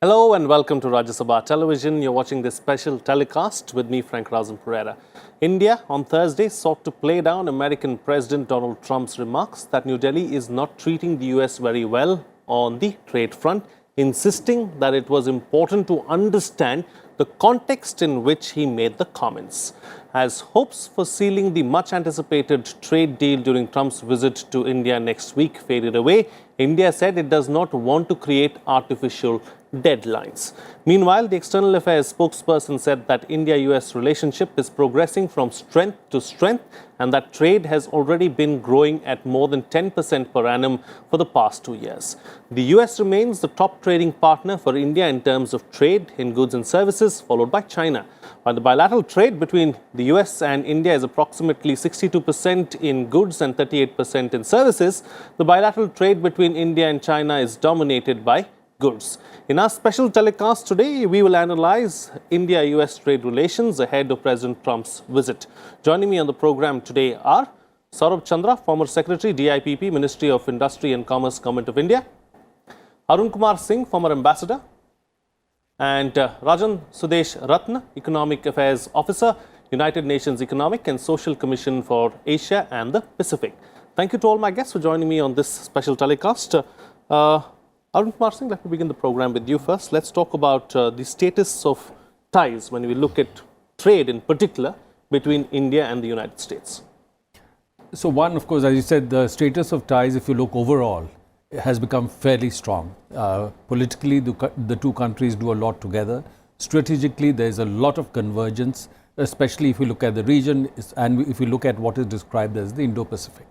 Hello and welcome to Rajya Sabha Television. You're watching this special telecast with me, Rausan Pereira. India on Thursday sought to play down American President Donald Trump's remarks that New Delhi is not treating the US very well on the trade front, insisting that it was important to understand the context in which he made the comments. As hopes for sealing the much-anticipated trade deal during Trump's visit to India next week faded away, India said it does not want to create artificial deadlines. Meanwhile, the External Affairs spokesperson said that India-US relationship is progressing from strength to strength and that trade has already been growing at more than 10% per annum for the past 2 years. The US remains the top trading partner for India in terms of trade in goods and services, followed by China. While the bilateral trade between the US and India is approximately 62% in goods and 38% in services, the bilateral trade between India and China is dominated by goods. In our special telecast today, we will analyze India-US trade relations ahead of President Trump's visit. Joining me on the program today are Saurabh Chandra, former Secretary, DIPP, Ministry of Industry and Commerce, Government of India; Arun Kumar Singh, former Ambassador; and Rajan Sudesh Ratna, Economic Affairs Officer, United Nations Economic and Social Commission for Asia and the Pacific. Thank you to all my guests for joining me on this special telecast. Arun Kumar Singh, let me begin the program with you first. Let's talk about the status of ties when we look at trade in particular between India and the United States. So one, of course, as you said, the status of ties, if you look overall, has become fairly strong. Politically, the two countries do a lot together. Strategically, there's a lot of convergence, especially if you look at the region and if you look at what is described as the Indo-Pacific.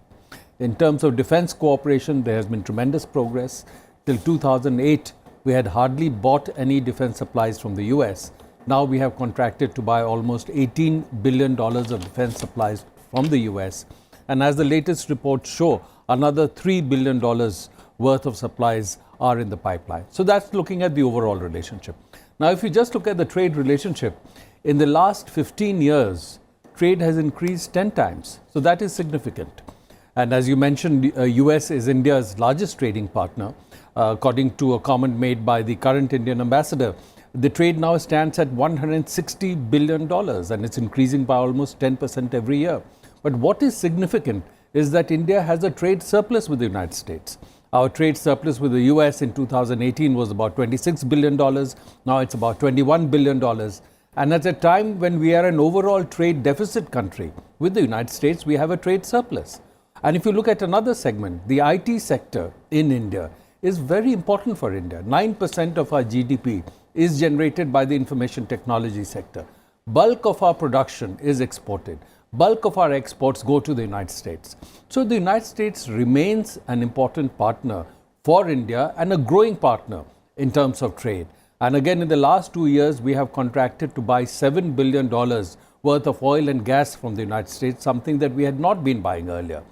In terms of defense cooperation, there has been tremendous progress. Till 2008, we had hardly bought any defense supplies from the US. Now we have contracted to buy almost $18 billion of defense supplies from the US. And as the latest reports show, another $3 billion worth of supplies are in the pipeline. So that's looking at the overall relationship. Now, if you just look at the trade relationship, in the last 15 years, trade has increased 10 times. So that is significant. And as you mentioned, US is India's largest trading partner. According to a comment made by the current Indian ambassador, the trade now stands at $160 billion and it's increasing by almost 10% every year. But what is significant is that India has a trade surplus with the United States. Our trade surplus with the US in 2018 was about $26 billion. Now it's about $21 billion. And at a time when we are an overall trade deficit country with the United States, we have a trade surplus. And if you look at another segment, the IT sector in India is very important for India. 9% of our GDP is generated by the information technology sector. Bulk of our production is exported. Bulk of our exports go to the United States. So the United States remains an important partner for India and a growing partner in terms of trade. And again, in the last 2 years, we have contracted to buy $7 billion worth of oil and gas from the United States, something that we had not been buying earlier.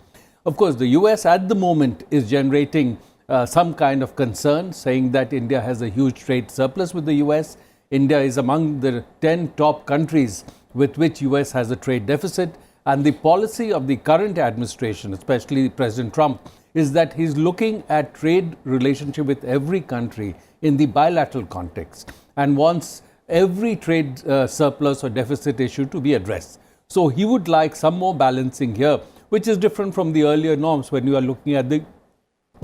Of course, the US at the moment is generating some kind of concern, saying that India has a huge trade surplus with the US. India is among the 10 top countries with which US has a trade deficit. And the policy of the current administration, especially President Trump, is that he's looking at trade relationship with every country in the bilateral context and wants every trade surplus or deficit issue to be addressed. So he would like some more balancing here, which is different from the earlier norms when you are looking at the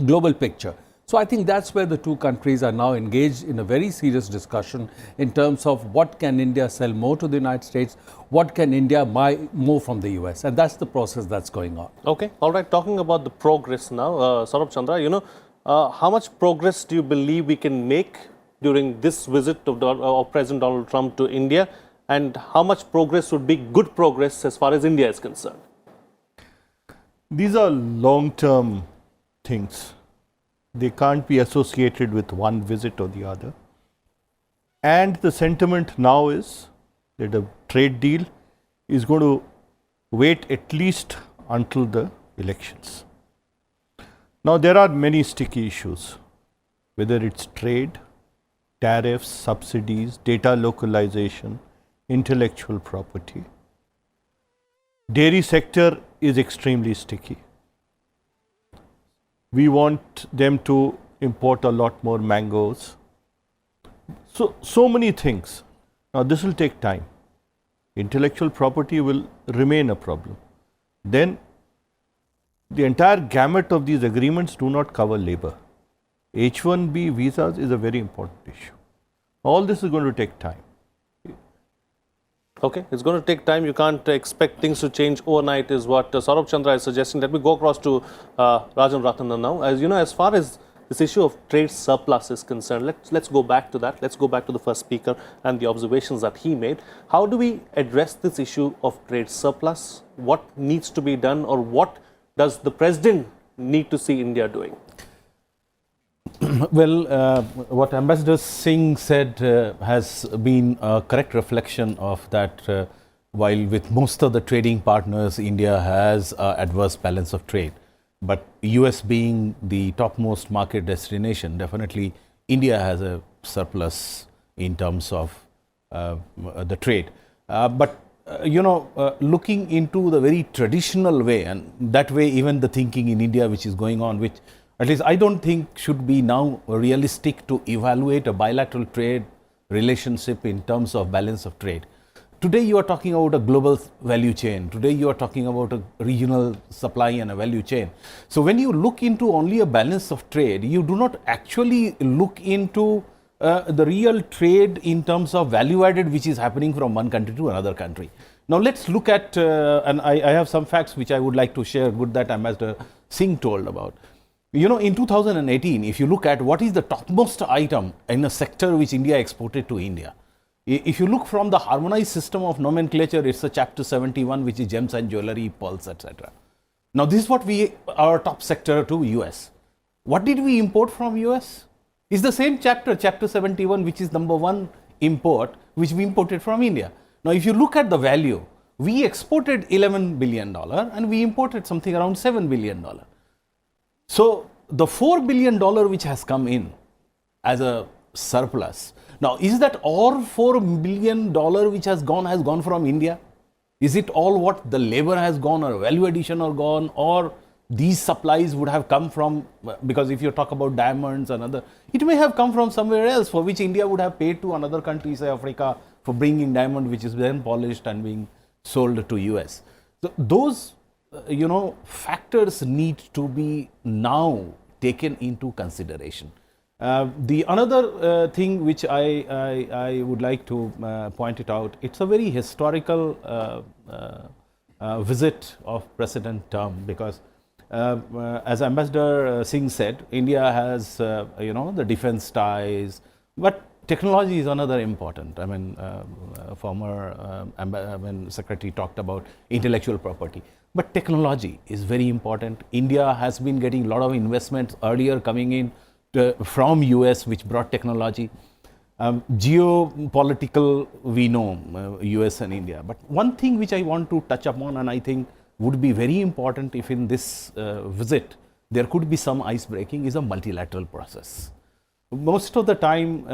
global picture. So I think that's where the two countries are now engaged in a very serious discussion in terms of what can India sell more to the United States, what can India buy more from the US, and that's the process that's going on. Okay, all right. Talking about the progress now, Saurabh Chandra, how much progress do you believe we can make during this visit of President Donald Trump to India, and how much progress would be good progress as far as India is concerned? These are long-term things. They can't be associated with one visit or the other. And the sentiment now is that a trade deal is going to wait at least until the elections. Now, there are many sticky issues, whether it's trade, tariffs, subsidies, data localization, intellectual property. Dairy sector is extremely sticky. We want them to import a lot more mangoes. So many things. Now this will take time. Intellectual property will remain a problem. Then the entire gamut of these agreements do not cover labor. H1B visas is a very important issue. All this is going to take time. Okay, it's going to take time. You can't expect things to change overnight, is what Saurabh Chandra is suggesting. Let me go across to Rajan Ratna now. As you know, as far as this issue of trade surplus is concerned, let's go back to that. Let's go back to the first speaker and the observations that he made. How do we address this issue of trade surplus? What needs to be done, or what does the president need to see India doing? Well, what Ambassador Singh said has been a correct reflection of that. While with most of the trading partners, India has adverse balance of trade. But US being the topmost market destination, definitely India has a surplus in terms of the trade. Looking into the very traditional way, and that way even the thinking in India which is going on, which at least I don't think should be now realistic to evaluate a bilateral trade relationship in terms of balance of trade. Today you are talking about a global value chain. Today you are talking about a regional supply and a value chain. So when you look into only a balance of trade, you do not actually look into the real trade in terms of value added which is happening from one country to another country. Now let's look at, and I have some facts which I would like to share, good that Ambassador Singh told about. You know, in 2018, if you look at what is the topmost item in a sector which India exported to India, if you look from the harmonized system of nomenclature, it's a chapter 71, which is gems and jewelry, pearls, etc. Now, this is what our top sector to US. What did we import from US? It's the same chapter, chapter 71, which is number 1 import, which we imported from India. Now, if you look at the value, we exported $11 billion and we imported something around $7 billion. So, the $4 billion which has come in as a surplus. Now, is that all $4 billion which has gone from India? Is it all what the labor has gone, or value addition or gone, or these supplies would have come from, because if you talk about diamonds and other, it may have come from somewhere else for which India would have paid to another country, say Africa, for bringing diamond which is then polished and being sold to US. So, those factors need to be now taken into consideration. The another thing which I would like to point it out, it's a very historical visit of President Trump, because as Ambassador Singh said, India has the defense ties, but technology is another important. I mean, former Secretary talked about intellectual property. But technology is very important. India has been getting a lot of investments earlier coming in from US, which brought technology. Geopolitical, we know US and India. But one thing which I want to touch upon, and I think would be very important if in this visit there could be some ice breaking, is a multilateral process. Most of the time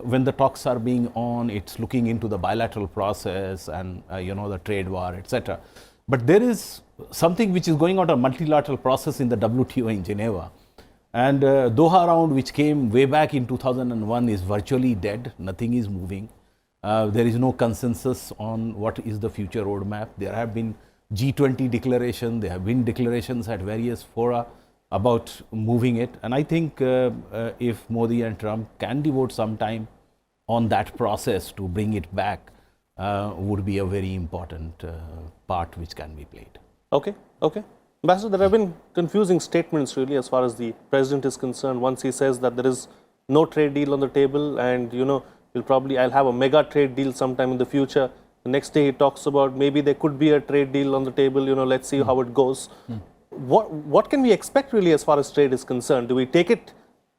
when the talks are being on, it's looking into the bilateral process and the trade war, etc. But there is something which is going on, a multilateral process in the WTO in Geneva. And Doha round, which came way back in 2001, is virtually dead. Nothing is moving. There is no consensus on what is the future roadmap. There have been G20 declarations. There have been declarations at various fora about moving it. And I think if Modi and Trump can devote some time on that process to bring it back, would be a very important part which can be played. Okay. Ambassador, there have been confusing statements really as far as the president is concerned. Once he says that there is no trade deal on the table, and I'll have a mega trade deal sometime in the future. The next day he talks about maybe there could be a trade deal on the table, let's see how it goes. What can we expect really as far as trade is concerned? Do we take it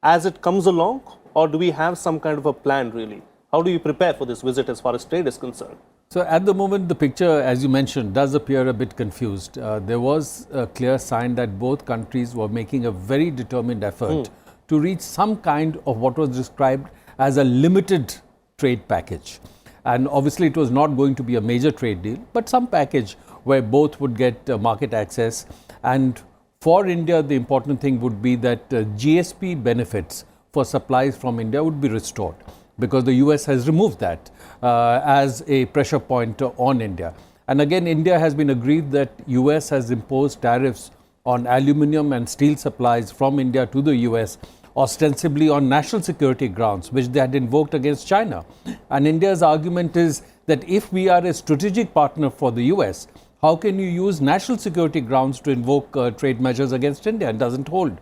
as it comes along, or do we have some kind of a plan really? How do you prepare for this visit as far as trade is concerned? So at the moment, the picture, as you mentioned, does appear a bit confused. There was a clear sign that both countries were making a very determined effort to reach some kind of what was described as a limited trade package. And obviously, it was not going to be a major trade deal, but some package where both would get market access. And for India, the important thing would be that GSP benefits for supplies from India would be restored. because the US has removed that as a pressure point on India. And again, India has been agreed that US has imposed tariffs on aluminium and steel supplies from India to the US, ostensibly on national security grounds, which they had invoked against China. And India's argument is that if we are a strategic partner for the US, how can you use national security grounds to invoke trade measures against India? It doesn't hold.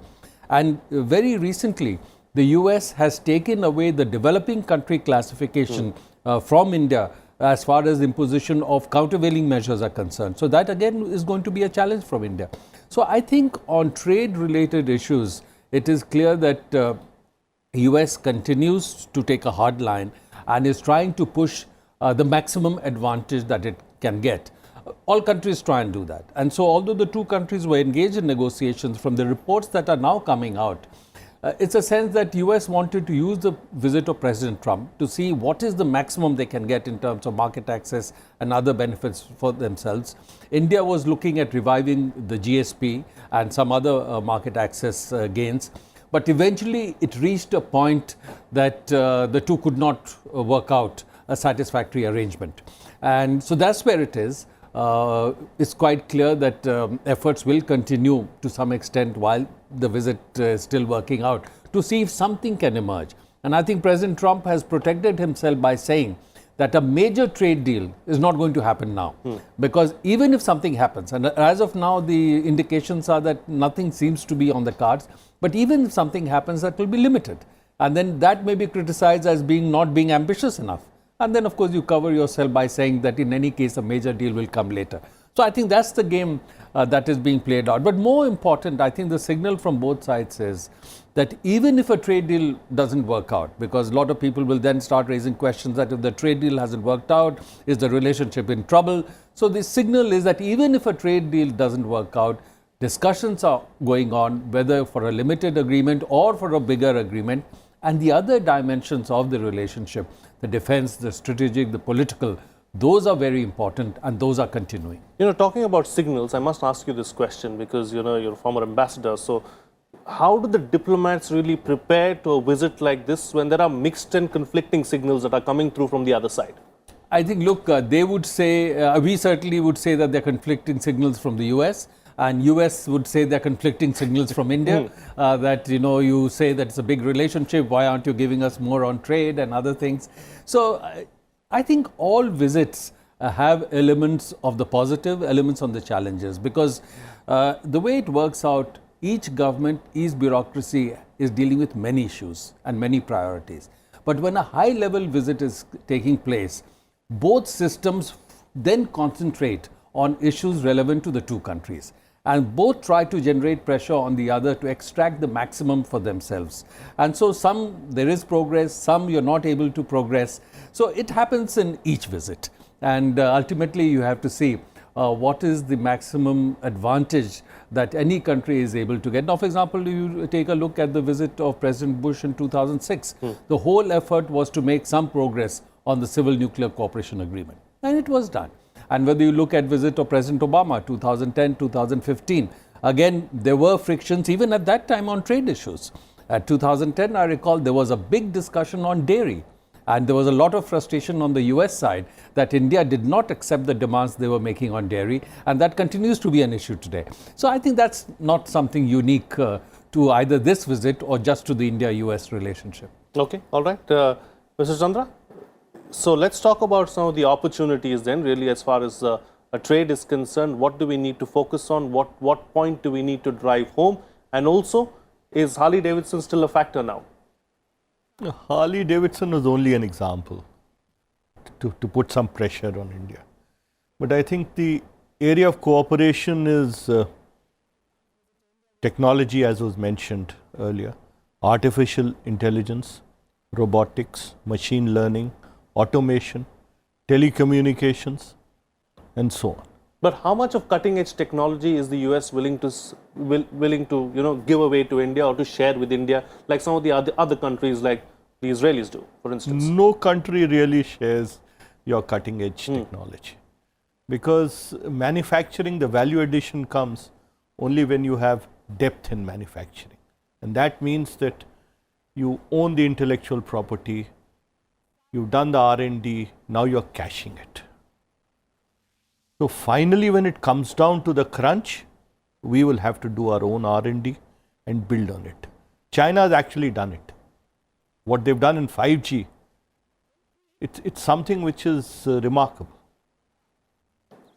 And very recently, the US has taken away the developing country classification from India as far as imposition of countervailing measures are concerned. So that again is going to be a challenge from India. So I think on trade related issues, it is clear that US continues to take a hard line and is trying to push the maximum advantage that it can get. All countries try and do that. And so although the two countries were engaged in negotiations, from the reports that are now coming out, it's a sense that US wanted to use the visit of President Trump to see what is the maximum they can get in terms of market access and other benefits for themselves. India was looking at reviving the GSP and some other market access gains. But eventually it reached a point that the two could not work out a satisfactory arrangement. And so that's where it is. It's quite clear that efforts will continue to some extent while the visit is still working out to see if something can emerge. And I think President Trump has protected himself by saying that a major trade deal is not going to happen now. Because even if something happens, and as of now the indications are that nothing seems to be on the cards, but even if something happens, that will be limited. And then that may be criticized as not being ambitious enough. And then, of course, you cover yourself by saying that in any case, a major deal will come later. So I think that's the game that is being played out. But more important, I think the signal from both sides is that even if a trade deal doesn't work out, because a lot of people will then start raising questions that if the trade deal hasn't worked out, is the relationship in trouble? So the signal is that even if a trade deal doesn't work out, discussions are going on, whether for a limited agreement or for a bigger agreement. And the other dimensions of the relationship, the defense, the strategic, the political, those are very important and those are continuing. Talking about signals, I must ask you this question because, you're a former ambassador. So how do the diplomats really prepare to a visit like this when there are mixed and conflicting signals that are coming through from the other side? I think, look, they would say, we certainly would say that they're conflicting signals from the US. And US would say they're conflicting signals from India, that, you say that it's a big relationship, why aren't you giving us more on trade and other things? So I think all visits have elements of the positive, elements on the challenges, because the way it works out, each government, each bureaucracy is dealing with many issues and many priorities. But when a high level visit is taking place, both systems then concentrate on issues relevant to the two countries. And both try to generate pressure on the other to extract the maximum for themselves. And so some there is progress, some you're not able to progress. So it happens in each visit. And ultimately you have to see what is the maximum advantage that any country is able to get. Now, for example, you take a look at the visit of President Bush in 2006. The whole effort was to make some progress on the Civil Nuclear Cooperation Agreement. And it was done. And whether you look at visit of President Obama, 2010, 2015, again, there were frictions even at that time on trade issues. At 2010, I recall there was a big discussion on dairy. And there was a lot of frustration on the US side that India did not accept the demands they were making on dairy. And that continues to be an issue today. So I think that's not something unique to either this visit or just to the India-US relationship. Okay, all right. Mr. Chandra? So let's talk about some of the opportunities then, really, as far as a trade is concerned. What do we need to focus on? What point do we need to drive home? And also, is Harley-Davidson still a factor now? Harley-Davidson was only an example to put some pressure on India. But I think the area of cooperation is technology, as was mentioned earlier, artificial intelligence, robotics, machine learning, automation, telecommunications, and so on. But how much of cutting-edge technology is the US willing to give away to India or to share with India, like some of the other countries, like the Israelis do, for instance? No country really shares your cutting-edge technology, because manufacturing, the value addition comes only when you have depth in manufacturing, and that means that you own the intellectual property, you've done the R&D, now you're cashing it. So finally, when it comes down to the crunch, we will have to do our own R&D and build on it. China has actually done it. What they've done in 5G, it's something which is remarkable.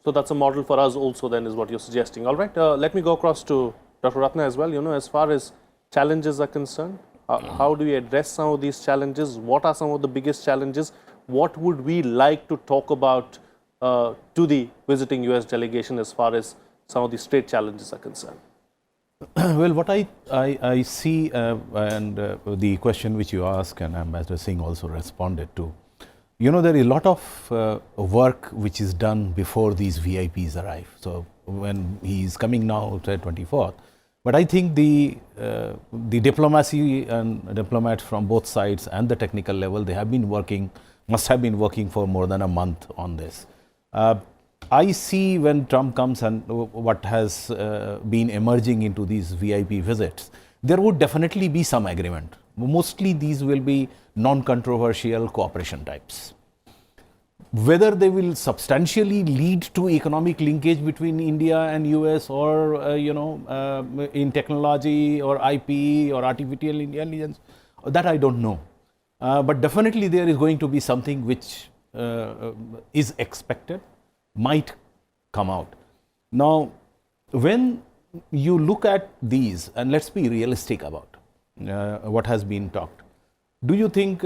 So that's a model for us also then, is what you're suggesting. All right, let me go across to Dr. Ratna as well. You know, as far as challenges are concerned, how do we address some of these challenges? What are some of the biggest challenges? What would we like to talk about to the visiting US delegation as far as some of these trade challenges are concerned? Well, what I see, and the question which you asked, and Ambassador Singh also responded to, you know, there is a lot of work which is done before these VIPs arrive. So when he is coming now, say 24th, but I think the diplomacy and diplomats from both sides and the technical level, they have been working, must have been working for more than a month on this. I see when Trump comes and what has been emerging into these VIP visits, there would definitely be some agreement. Mostly these will be non-controversial cooperation types. Whether they will substantially lead to economic linkage between India and US, or in technology or IP or artificial intelligence, that I don't know. But definitely there is going to be something which is expected, might come out. Now, when you look at these, and let's be realistic about what has been talked. Do you think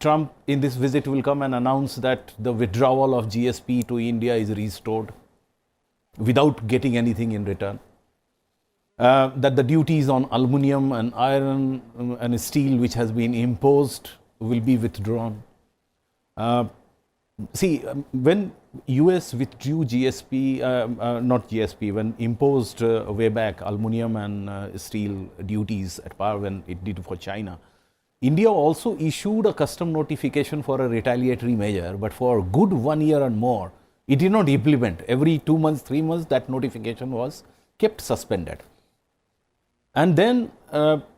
Trump in this visit will come and announce that the withdrawal of GSP to India is restored without getting anything in return? That the duties on aluminum and iron and steel which has been imposed will be withdrawn? See, when US withdrew GSP, not GSP, when imposed way back aluminum and steel duties at par when it did for China, India also issued a custom notification for a retaliatory measure, but for a good 1 year and more, it did not implement. Every 2 months, 3 months, that notification was kept suspended. And then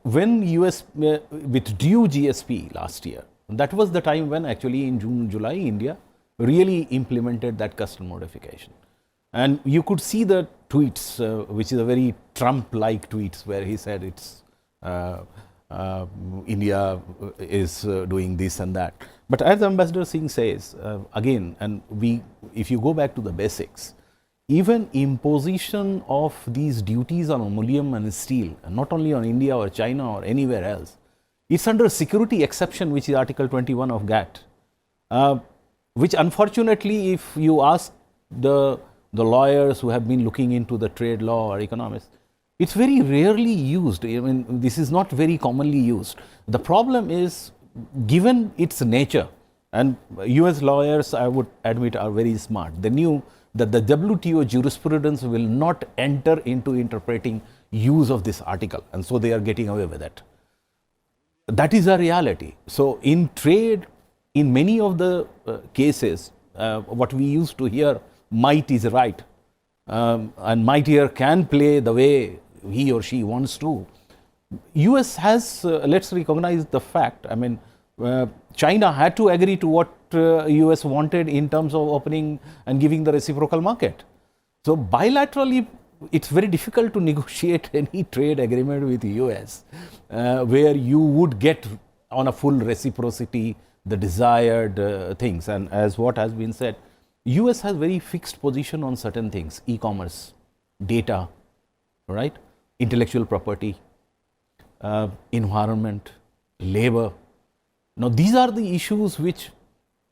when US withdrew GSP last year, that was the time when actually in June, July, India really implemented that custom notification. And you could see the tweets, which is a very Trump-like tweets, where he said it's India is doing this and that. But as Ambassador Singh says, again, and if you go back to the basics, even imposition of these duties on aluminum and steel, and not only on India or China or anywhere else, it's under security exception, which is Article 21 of GATT, which unfortunately, if you ask the lawyers who have been looking into the trade law or economists, it's very rarely used. I mean, this is not very commonly used. The problem is, given its nature, and US lawyers, I would admit, are very smart. They knew that the WTO jurisprudence will not enter into interpreting use of this article, and so they are getting away with it. That is a reality. So in trade, in many of the cases, what we used to hear, might is right, and might here can play the way he or she wants to. US has, let's recognize the fact, I mean, China had to agree to what US wanted in terms of opening and giving the reciprocal market. So bilaterally, it's very difficult to negotiate any trade agreement with US where you would get on a full reciprocity the desired things. And as what has been said, US has very fixed position on certain things: e-commerce, data, right, intellectual property, environment, labor. Now these are the issues which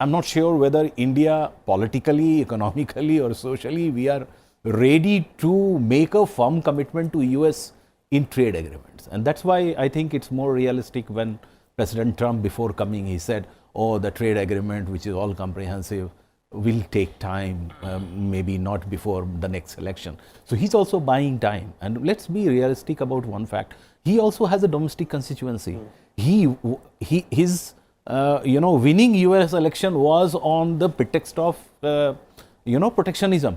I'm not sure whether India politically, economically or socially we are ready to make a firm commitment to US in trade agreements. And that's why I think it's more realistic when President Trump, before coming, he said, oh, the trade agreement, which is all comprehensive, will take time, maybe not before the next election. So he's also buying time. And let's be realistic about one fact. He also has a domestic constituency. His winning US election was on the pretext of, protectionism.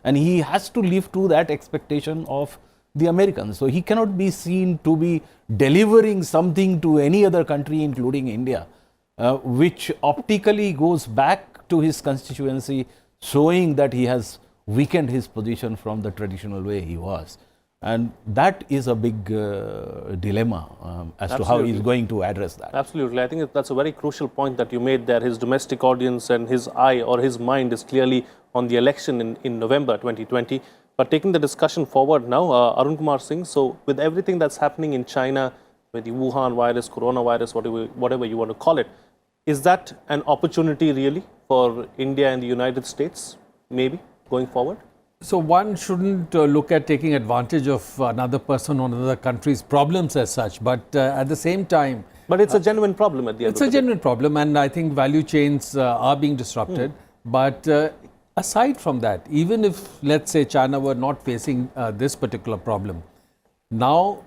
And he has to live to that expectation of the Americans. So he cannot be seen to be delivering something to any other country, including India, which optically goes back to his constituency, showing that he has weakened his position from the traditional way he was. And that is a big dilemma as to how he is going to address that. Absolutely. I think that's a very crucial point that you made there. His domestic audience and his eye or his mind is clearly on the election in November 2020. But taking the discussion forward now, Arun Kumar Singh, so with everything that's happening in China, with the Wuhan virus, coronavirus, whatever you want to call it, is that an opportunity really for India and the United States, maybe, going forward? So one shouldn't look at taking advantage of another person or another country's problems as such, but at the same time... But it's a genuine problem at the end of the day. It's a genuine problem, and I think value chains are being disrupted. But aside from that, even if, let's say, China were not facing this particular problem, now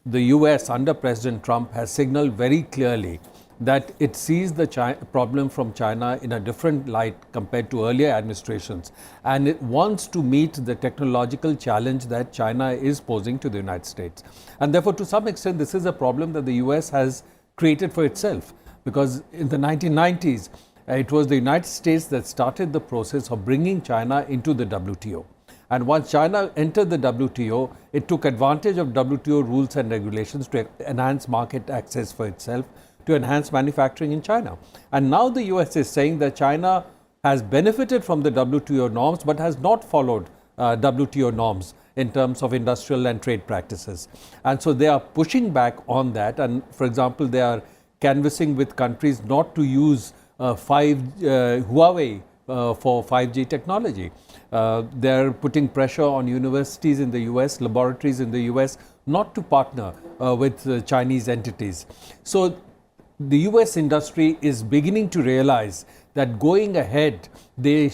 the US under President Trump has signaled very clearly that it sees the problem from China in a different light compared to earlier administrations, and it wants to meet the technological challenge that China is posing to the United States. And therefore, to some extent, this is a problem that the US has created for itself, because in the 1990s, it was the United States that started the process of bringing China into the WTO. And once China entered the WTO, it took advantage of WTO rules and regulations to enhance market access for itself, to enhance manufacturing in China. And now the US is saying that China has benefited from the WTO norms but has not followed WTO norms in terms of industrial and trade practices. And so they are pushing back on that. And for example, they are canvassing with countries not to use Huawei for 5G technology. They're putting pressure on universities in the US, laboratories in the US, not to partner with Chinese entities. So the US industry is beginning to realize that going ahead, they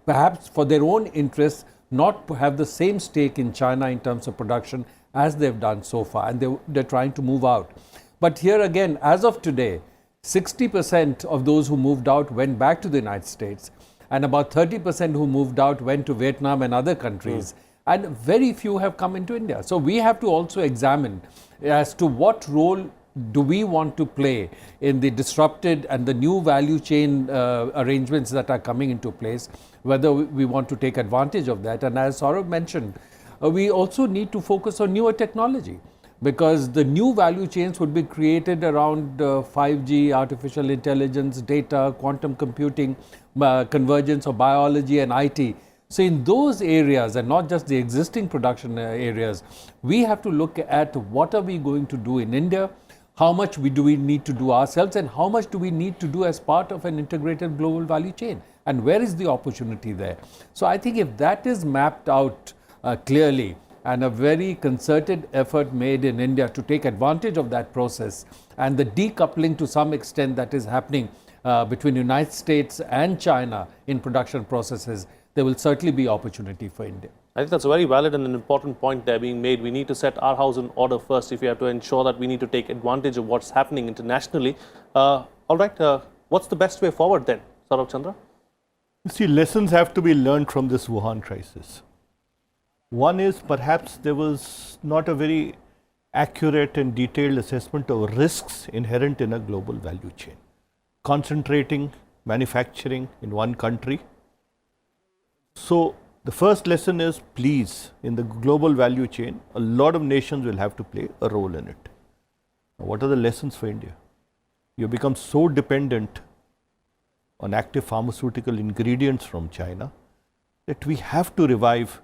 perhaps for their own interests, not to have the same stake in China in terms of production as they've done so far, and they're trying to move out. But here again, as of today, 60% of those who moved out went back to the United States, and about 30% who moved out went to Vietnam and other countries, and very few have come into India. So we have to also examine as to what role do we want to play in the disrupted and the new value chain arrangements that are coming into place, whether we want to take advantage of that. And as Saurabh mentioned, we also need to focus on newer technology, because the new value chains would be created around 5G, artificial intelligence, data, quantum computing, convergence of biology and IT. So in those areas, and not just the existing production areas, we have to look at what are we going to do in India, how much do we need to do ourselves, and how much do we need to do as part of an integrated global value chain, and where is the opportunity there. So I think if that is mapped out clearly, and a very concerted effort made in India to take advantage of that process, and the decoupling to some extent that is happening between the United States and China in production processes, there will certainly be opportunity for India. I think that's a very valid and an important point there being made. We need to set our house in order first if we have to ensure that we need to take advantage of what's happening internationally. All right, what's the best way forward then, Saurabh, Chandra? You see, lessons have to be learned from this Wuhan crisis. One is perhaps there was not a very accurate and detailed assessment of risks inherent in a global value chain. Concentrating manufacturing in one country. So the first lesson is, please, in the global value chain, a lot of nations will have to play a role in it. Now, what are the lessons for India? You become so dependent on active pharmaceutical ingredients from China that we have to revive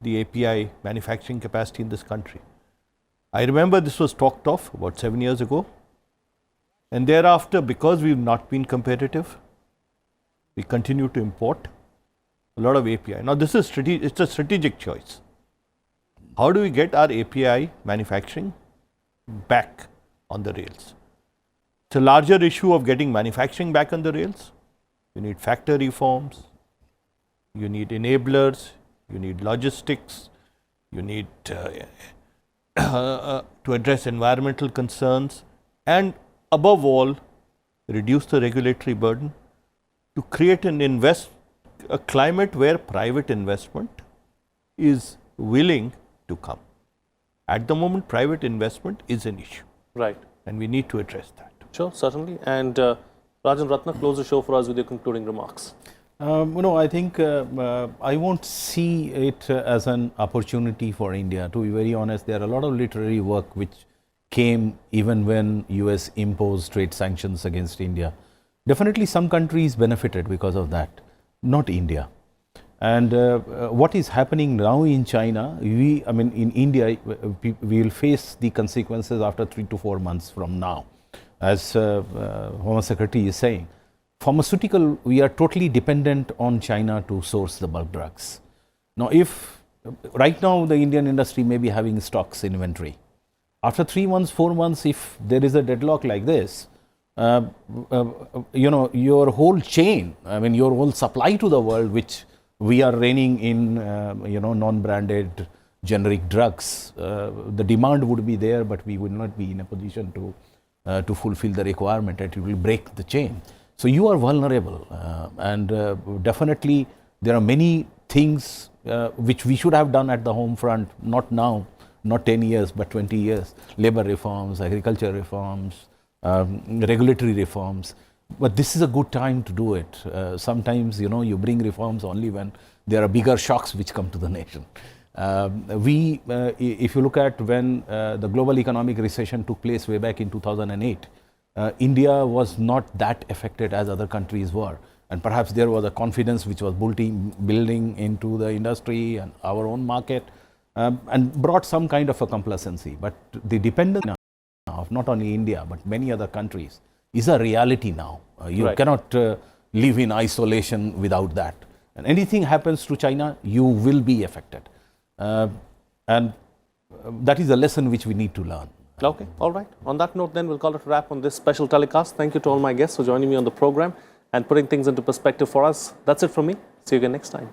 the API manufacturing capacity in this country. I remember this was talked of about 7 years ago, and thereafter, because we've not been competitive, we continue to import a lot of API. Now this is it's a strategic choice. How do we get our API manufacturing back on the rails? It's a larger issue of getting manufacturing back on the rails. You need factory reforms, you need enablers, you need logistics, you need to address environmental concerns, and above all, reduce the regulatory burden to create a climate where private investment is willing to come. At the moment, private investment is an issue. Right. And we need to address that. Sure, certainly. And Rajan, Ratna, close the show for us with your concluding remarks. I think I won't see it as an opportunity for India. To be very honest, there are a lot of literary work which came even when US imposed trade sanctions against India. Definitely some countries benefited because of that, not India. And what is happening now in China, in India, we will face the consequences after 3 to 4 months from now, as Home Secretary is saying. Pharmaceutical, we are totally dependent on China to source the bulk drugs. Now, if right now the Indian industry may be having stocks inventory, after 3 months, 4 months, if there is a deadlock like this, your whole chain, your whole supply to the world, which we are reining in, non-branded generic drugs, the demand would be there, but we would not be in a position to fulfill the requirement, and it will break the chain. So you are vulnerable, and definitely there are many things which we should have done at the home front, not now, not 10 years, but 20 years. Labor reforms, agriculture reforms, regulatory reforms. But this is a good time to do it. Sometimes, you bring reforms only when there are bigger shocks which come to the nation. If you look at when the global economic recession took place way back in 2008, India was not that affected as other countries were. And perhaps there was a confidence which was building into the industry and our own market, and brought some kind of a complacency. But the dependence of not only India, but many other countries is a reality now. You cannot live in isolation without that. And anything happens to China, you will be affected. And that is a lesson which we need to learn. Okay, all right. On that note, then, we'll call it a wrap on this special telecast. Thank you to all my guests for joining me on the program and putting things into perspective for us. That's it from me. See you again next time.